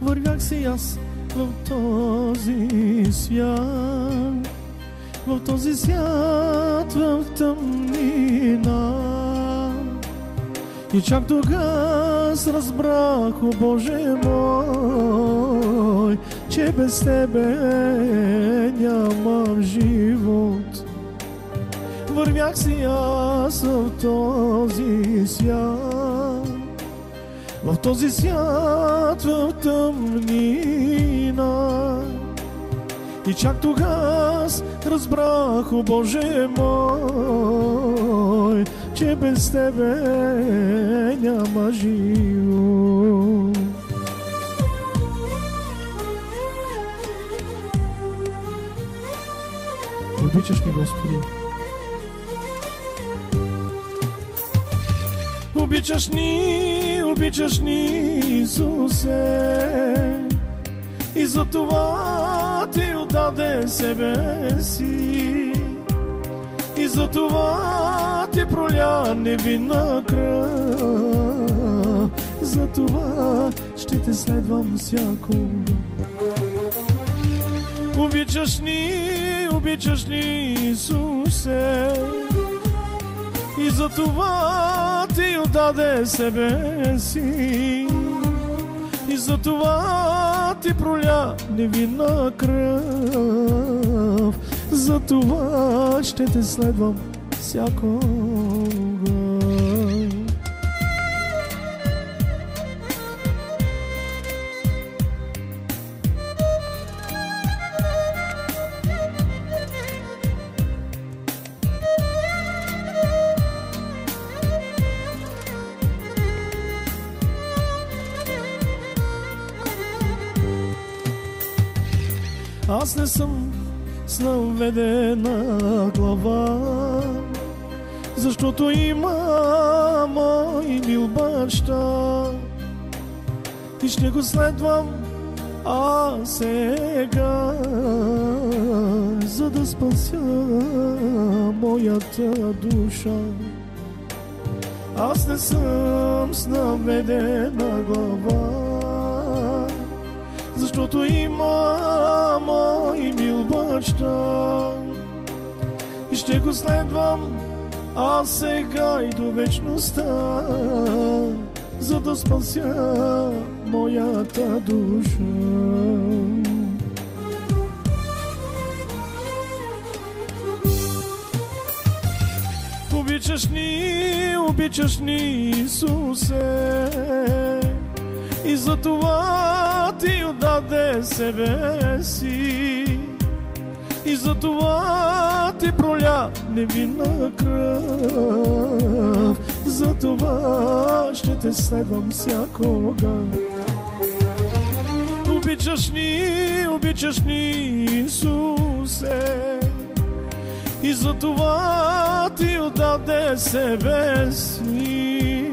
Вървях си аз в този свят, в този свят, в тъмнина. И чак тогава разбрах, о Боже мой, че без Тебе нямам живот. Вървях си аз в този свят, в този свят, в тъмнина. И чак тогава разбрах, о Боже мой, че без Тебе няма живот. Обичаш ми, Господи. Обичаш ни, Исусе, и за това Ти отдаде себе си, и за това Ти проля невинна кръв, за това ще Те следвам всякога. Обичаш ни, Исусе, и за това Ти отдаде себе си, и за това Ти проля невинна кръв, за това ще Те следвам всякога. Аз не съм с наведена глава, защото има мой мил баща и ще го следвам аз сега, за да спася моята душа. Аз не съм с наведена глава, защото има мой мил баща и ще го следвам аз сега и до вечността, за да спася моята душа. Обичаш ни, Исусе, и за това Ти отдаде себе си, и за това Ти проля невинна кръв, за това ще Те следвам всякога. Обичаш ни, Исусе, и за това Ти отдаде себе си,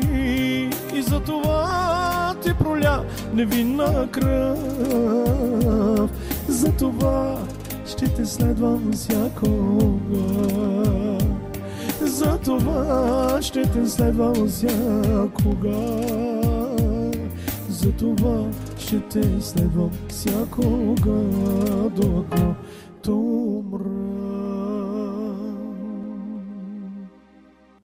и за това Ти проля невинна кръв, за това ще Те следвам всякога, за това ще Те следвам всякога, за това ще Те следвам всякога, докато умра.